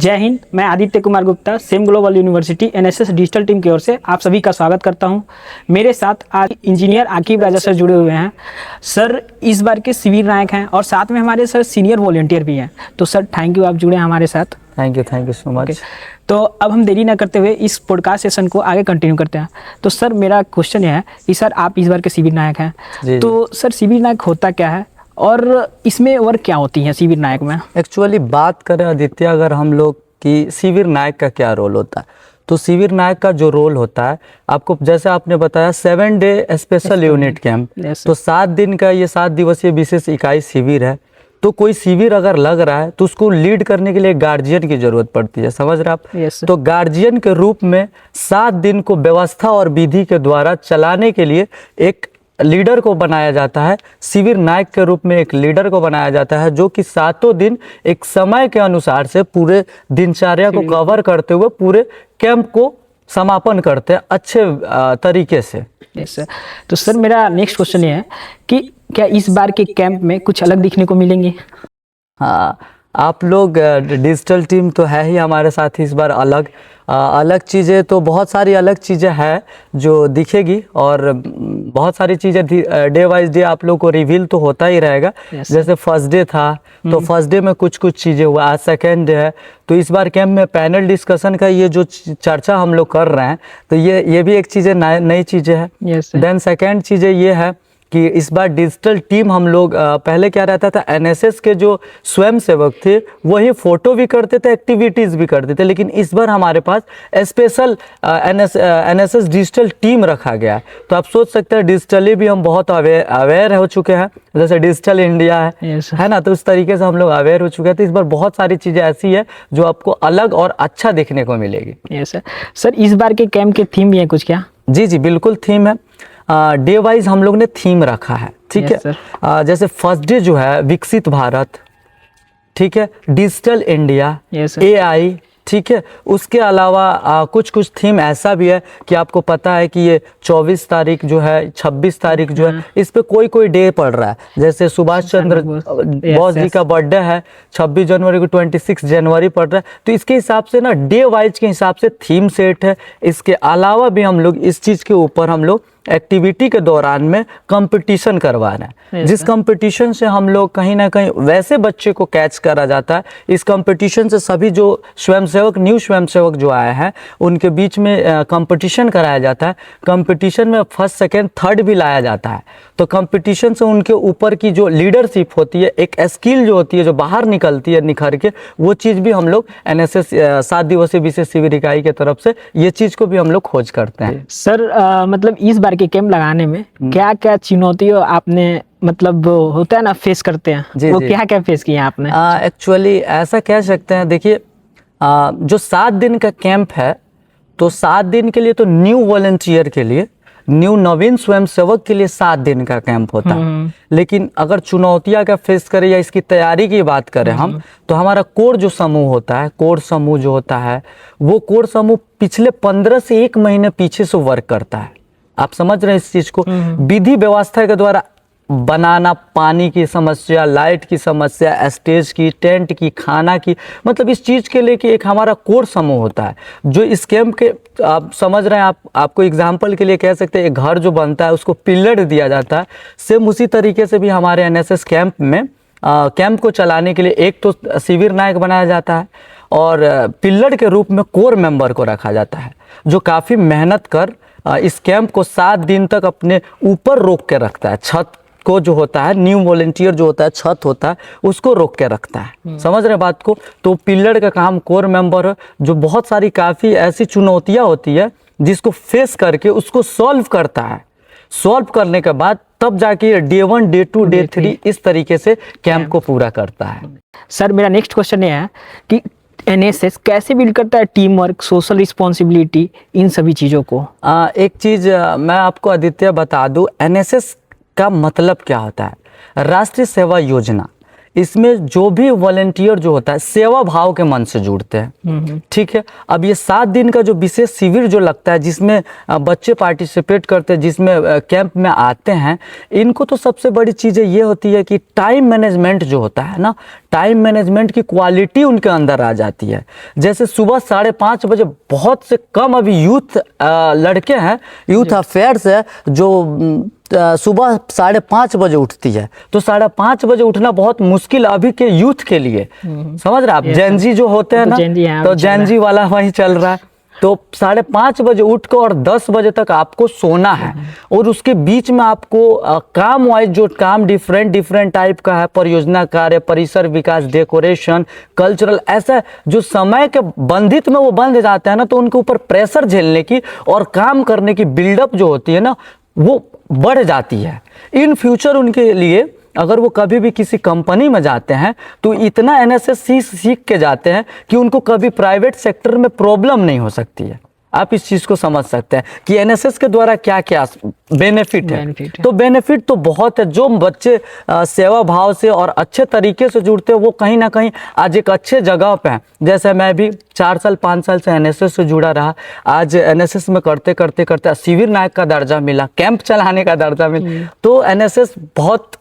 जय हिंद। मैं Aditya Kumar Gupta same global university NSS digital team की ओर से आप सभी का स्वागत करता हूं। मेरे साथ आज इंजीनियर आकिब राजा सर जुड़े हुए हैं। सर इस बार के शिविर नायक हैं और साथ में हमारे सर सीनियर वॉलंटियर भी हैं। तो सर थैंक यू, आप जुड़े हमारे साथ। Thank you so much. तो अब हम देरी ना करते हुए इस पॉडकास्ट सेशन को आगे कंटिन्यू करते हैं। तो सर मेरा क्वेश्चन यह है कि सर आप इस बार के शिविर नायक हैं, तो सर शिविर नायक होता क्या है और इसमें वर्क क्या होती है शिविर नायक में? एक्चुअली बात करें आदित्य, अगर हम लोग कि शिविर नायक का क्या रोल होता है, तो शिविर नायक का जो रोल होता है, आपको जैसे आपने बताया 7 डे स्पेशल यूनिट कैंप, तो 7 दिन का ये 7 दिवसीय विशेष इकाई शिविर है। तो कोई शिविर अगर लग रहा है तो उसको लीड करने के लिए गार्जियन की जरूरत पड़ती है, समझ रहे आप? तो गार्जियन के रूप में 7 दिन को व्यवस्था और विधि के द्वारा चलाने के लिए एक लीडर को बनाया जाता है। शिविर नायक के रूप में एक लीडर को बनाया जाता है जो कि 7 दिन एक समय के अनुसार से पूरे दिनचर्या को कवर करते हुए पूरे कैंप को समापन करते हैं अच्छे तरीके से। सर तो सर मेरा नेक्स्ट क्वेश्चन ये है कि क्या इस बार के कैंप में कुछ अलग दिखने को मिलेंगे? हाँ, आप लोग डिजिटल टीम तो है ही हमारे साथ इस बार अलग चीज़ें, तो बहुत सारी अलग चीज़ें हैं जो दिखेगी और बहुत सारी चीज़ें डे वाइज डे आप लोग को रिवील तो होता ही रहेगा। जैसे फर्स्ट डे था तो फर्स्ट डे में कुछ चीज़ें हुआ, आज सेकेंड डे है, तो इस बार कैंप में पैनल डिस्कशन का ये जो चर्चा हम लोग कर रहे हैं, तो ये भी एक चीज़ें नई चीज़ें हैं। देन सेकेंड चीज़ें ये है कि इस बार डिजिटल टीम हम लोग पहले क्या रहता था, एनएसएस के जो स्वयंसेवक थे वही फोटो भी करते थे, एक्टिविटीज़ भी करते थे, लेकिन इस बार हमारे पास स्पेशल एनएसएस डिजिटल टीम रखा गया है। तो आप सोच सकते हैं डिजिटली भी हम बहुत अवेयर हो चुके हैं, जैसे डिजिटल इंडिया है ना, तो इस तरीके से हम लोग अवेयर हो चुके हैं। तो इस बार बहुत सारी चीज़ें ऐसी है जो आपको अलग और अच्छा देखने को मिलेगी। सर इस बार के कैंप के थीम भी है कुछ क्या? जी बिल्कुल थीम है। डे वाइज हम लोग ने थीम रखा है, ठीक है। जैसे फर्स्ट डे जो है विकसित भारत, ठीक है, डिजिटल इंडिया, एआई, ठीक है। उसके अलावा कुछ थीम ऐसा भी है कि आपको पता है कि ये 24 तारीख जो है, 26 तारीख जो है, इस पे कोई डे पड़ रहा है। जैसे सुभाष चंद्र बोस जी का बर्थडे है 26 जनवरी को, 26 जनवरी पड़ रहा है। तो इसके हिसाब से ना डे वाइज के हिसाब से थीम सेट है। इसके अलावा भी हम लोग इस चीज़ के ऊपर हम लोग एक्टिविटी के दौरान में कंपटीशन करवा रहे हैं, जिस कंपटीशन से हम लोग कहीं ना कहीं वैसे बच्चे को कैच करा जाता है। इस कंपटीशन से सभी जो स्वयंसेवक, न्यू स्वयंसेवक जो आए हैं, उनके बीच में कंपटीशन कराया जाता है। कंपटीशन में फर्स्ट सेकेंड थर्ड भी लाया जाता है। तो कंपटीशन से उनके ऊपर की जो लीडरशिप होती है, एक स्किल जो होती है जो बाहर निकलती है निखर के, वो चीज़ भी हम लोग एनएसएस 7 दिवसीय विशेष शिविर इकाई की तरफ से ये चीज़ को भी हम लोग खोज करते हैं। सर मतलब इस बार के कैंप लगाने में क्या क्या चुनौतियां आपने, मतलब होता है ना, फेस करते हैं, वो क्या फेस किया आपने? एक्चुअली ऐसा कह सकते हैं, देखिए जो 7 दिन का कैंप है, तो 7 दिन के लिए तो न्यू वॉलंटियर के लिए, न्यू नवीन स्वयंसेवक के लिए 7 दिन का कैंप होता है। लेकिन अगर चुनौतियां का फेस करें या इसकी तैयारी की बात करें हम, तो हमारा कोर जो समूह होता है, कोर समूह जो होता है, वो कोर समूह पिछले 15 से 1 महीने पीछे से वर्क करता है। आप समझ रहे हैं इस चीज को? विधि व्यवस्था के द्वारा बनाना, पानी की समस्या, लाइट की समस्या, स्टेज की, टेंट की, खाना की, मतलब इस चीज़ के लिए कि एक हमारा कोर समूह होता है जो इस कैंप के, आप समझ रहे हैं, आपको एग्जांपल के लिए कह सकते हैं, एक घर जो बनता है उसको पिलर दिया जाता है। सेम उसी तरीके से भी हमारे एनएसएस कैंप में कैंप को चलाने के लिए एक तो शिविर नायक बनाया जाता है और पिलर के रूप में कोर मेंबर को रखा जाता है जो काफ़ी मेहनत कर इस कैंप को 7 दिन तक अपने ऊपर रोक के रखता है। छत को जो होता है, न्यू वॉलंटियर जो होता है, छत होता है, उसको रोक के रखता है। समझ रहे बात को? तो पिलर का काम कोर मेंबर है जो बहुत सारी काफ़ी ऐसी चुनौतियां होती है जिसको फेस करके उसको सॉल्व करता है। सॉल्व करने के बाद तब जाके डे 1, डे 2, डे 3 इस तरीके से कैंप को पूरा करता है। सर मेरा नेक्स्ट क्वेश्चन ये है कि एनएसएस कैसे बिल्ड करता है टीम वर्क, सोशल रिस्पॉन्सिबिलिटी, इन सभी चीज़ों को? एक चीज़ मैं आपको आदित्य बता दूं, एनएसएस का मतलब क्या होता है? राष्ट्रीय सेवा योजना। इसमें जो भी वॉलेंटियर जो होता है सेवा भाव के मन से जुड़ते हैं। ठीक है, अब ये 7 दिन का जो विशेष शिविर जो लगता है जिसमें बच्चे पार्टिसिपेट करते हैं, जिसमें कैंप में आते हैं, इनको तो सबसे बड़ी चीज़ ये होती है कि टाइम मैनेजमेंट जो होता है ना, टाइम मैनेजमेंट की क्वालिटी उनके अंदर आ जाती है। जैसे सुबह 5:30 बजे बहुत से कम अभी यूथ लड़के हैं, यूथ अफेयर्स है जो सुबह 5:30 बजे उठती है, तो 5:30 बजे उठना बहुत मुश्किल अभी के यूथ के लिए। समझ रहे हैं आप, जेनजी जो होते हैं ना, तो जेनजी वाला वही चल रहा है। तो 5:30 बजे उठ कर और 10 बजे तक आपको सोना है, और उसके बीच में आपको काम वाइज जो काम डिफरेंट टाइप का है, परियोजना कार्य, परिसर विकास, डेकोरेशन, कल्चरल, ऐसा जो समय के बंधित में वो बंध जाते हैं ना, तो उनके ऊपर प्रेशर झेलने की और काम करने की बिल्डअप जो होती है ना, वो बढ़ जाती है। इन फ्यूचर उनके लिए अगर वो कभी भी किसी कंपनी में जाते हैं तो इतना एनएसएस सीख के जाते हैं कि उनको कभी प्राइवेट सेक्टर में प्रॉब्लम नहीं हो सकती है। आप इस चीज़ को समझ सकते हैं कि एनएसएस के द्वारा क्या क्या बेनिफिट है। तो बेनिफिट तो बहुत है। जो बच्चे सेवा भाव से और अच्छे तरीके से जुड़ते हैं वो कहीं ना कहीं आज एक अच्छे जगह पे हैं। जैसे मैं भी 4-5 साल से एनएसएस से जुड़ा रहा, आज एनएसएस में करते करते शिविर नायक का दर्जा मिला, कैंप चलाने का दर्जा मिला। तो एनएसएस बहुत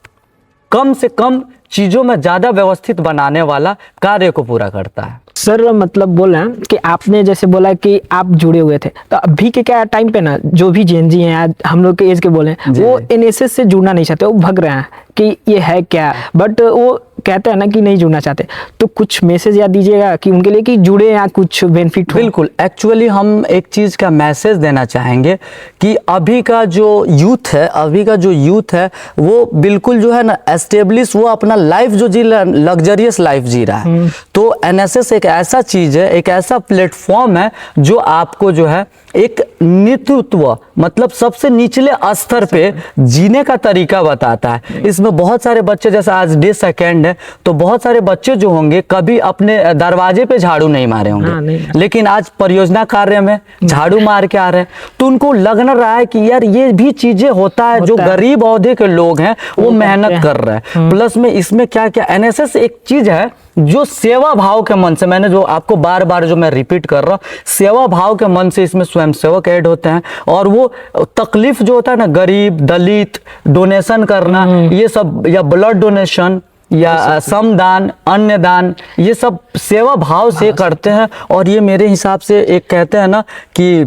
कम से कम चीज़ों में ज़्यादा व्यवस्थित बनाने वाला कार्य को पूरा करता है। सर मतलब बोला कि आपने जैसे बोला कि आप जुड़े हुए थे, तो अभी के क्या टाइम पे ना जो भी जेनजी हैं, आज हम लोग के एज के बोले, वो एनएसएस से जुड़ना नहीं चाहते, वो भग रहे हैं कि ये है क्या, बट वो कहते हैं ना कि नहीं जुड़ना चाहते। तो कुछ मैसेज याद दीजिएगा कि उनके लिए कि जुड़े या कुछ बेनिफिट हो। बिल्कुल, एक्चुअली हम एक चीज़ का मैसेज देना चाहेंगे कि अभी का जो यूथ है वो बिल्कुल जो है ना एस्टेब्लिश, वो अपना लाइफ जो जी रहा है, लग्जरियस लाइफ जी रहा है। तो एनएसएस एक ऐसा चीज़ है, एक ऐसा प्लेटफॉर्म है जो आपको जो है एक नेतृत्व, मतलब सबसे निचले स्तर पे जीने का तरीका बताता है। इसमें बहुत सारे बच्चे, जैसे आज डे 2 है, तो बहुत सारे बच्चे जो होंगे कभी अपने दरवाजे पे झाड़ू नहीं मारे होंगे, लेकिन आज परियोजना कार्य में झाड़ू मार के आ रहे हैं। तो उनको लगना रहा है कि यार ये भी चीजें होता है, जो गरीब औहदे के लोग हैं वो मेहनत कर रहे हैं। प्लस में इसमें क्या क्या एनएसएस एक चीज है जो सेवा भाव के मन से, मैंने जो आपको बार बार जो मैं रिपीट कर रहा हूँ, सेवा भाव के मन से इसमें स्वयंसेवक ऐड होते हैं। और वो तकलीफ जो होता है ना, गरीब दलित, डोनेशन करना, ये सब, या ब्लड डोनेशन या श्रमदान, अन्नदान, ये सब सेवा भाव से करते हैं। और ये मेरे हिसाब से एक कहते हैं ना कि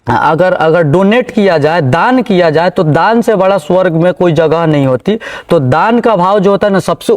अगर डोनेट किया जाए, दान किया जाए, तो दान से बड़ा स्वर्ग में कोई जगह नहीं होती। तो दान का भाव जो होता है ना, सबसे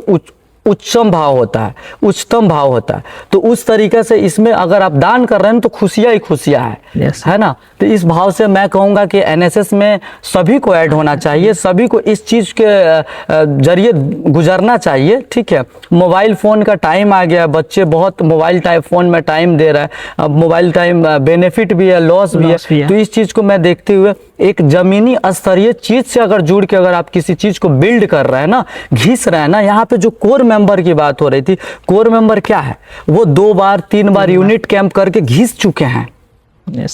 उच्चतम भाव होता है, उच्चतम भाव होता है। तो उस तरीके से इसमें अगर आप दान कर रहे हैं तो खुशियाँ ही खुशियाँ है, है ना। तो इस भाव से मैं कहूँगा कि एनएसएस में सभी को ऐड होना चाहिए, सभी को इस चीज़ के जरिए गुजरना चाहिए। ठीक है, मोबाइल फ़ोन का टाइम आ गया, बच्चे बहुत मोबाइल फ़ोन में टाइम दे रहा है। अब मोबाइल टाइम बेनिफिट भी है, लॉस भी है। तो इस चीज़ को मैं देखते हुए एक ज़मीनी स्तरीय चीज़ से अगर जुड़ के अगर आप किसी चीज़ को बिल्ड कर रहे हैं ना, घिस रहे हैं ना, यहाँ पे जो कोर मेंबर की बात हो रही थी, कोर मेंबर क्या है, वो 2-3 बार यूनिट कैंप करके घिस चुके हैं।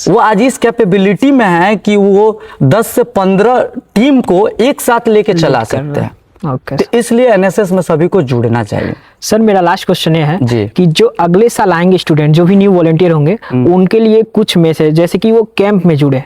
वो आज इस कैपेबिलिटी में है कि वो 10 से 15 टीम को एक साथ लेके चला सकते हैं। तो इसलिए एनएसएस में सभी को जुड़ना चाहिए। सर मेरा लास्ट क्वेश्चन ये है कि जो अगले साल आएंगे स्टूडेंट, जो भी न्यू वॉलंटियर होंगे, उनके लिए कुछ मैसेज, जैसे कि वो कैंप में जुड़े।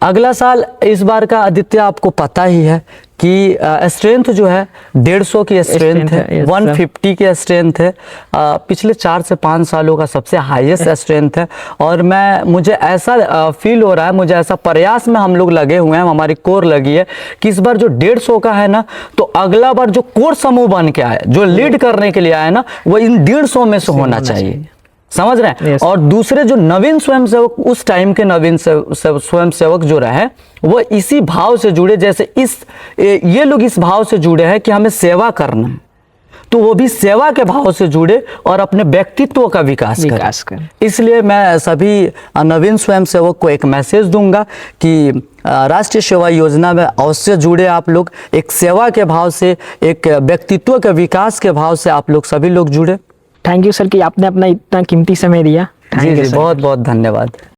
अगला साल इस बार का आदित्य आपको पता ही है कि स्ट्रेंथ जो है 150 की स्ट्रेंथ है, 150 की स्ट्रेंथ है। पिछले 4 से 5 सालों का सबसे हाईएस्ट स्ट्रेंथ है। और मुझे ऐसा फील हो रहा है, मुझे ऐसा प्रयास में हम लोग लगे हुए हैं, हमारी कोर लगी है कि इस बार जो 150 का है ना, तो अगला बार जो कोर समूह बन के आए, जो लीड करने के लिए आए ना, वो इन 150 में से होना चाहिए। समझ रहे हैं। और दूसरे जो नवीन स्वयंसेवक, उस टाइम के नवीन स्वयंसेवक जो रहे, वो इसी भाव से जुड़े, जैसे ये लोग इस भाव से जुड़े हैं कि हमें सेवा करना है, तो वो भी सेवा के भाव से जुड़े और अपने व्यक्तित्व का विकास करें। इसलिए मैं सभी नवीन स्वयंसेवक को एक मैसेज दूंगा कि राष्ट्रीय सेवा योजना में अवश्य जुड़े आप लोग। एक सेवा के भाव से, एक व्यक्तित्व के विकास के भाव से आप लोग सभी लोग जुड़े। थैंक यू सर कि आपने अपना इतना कीमती समय दिया। जी, बहुत बहुत धन्यवाद।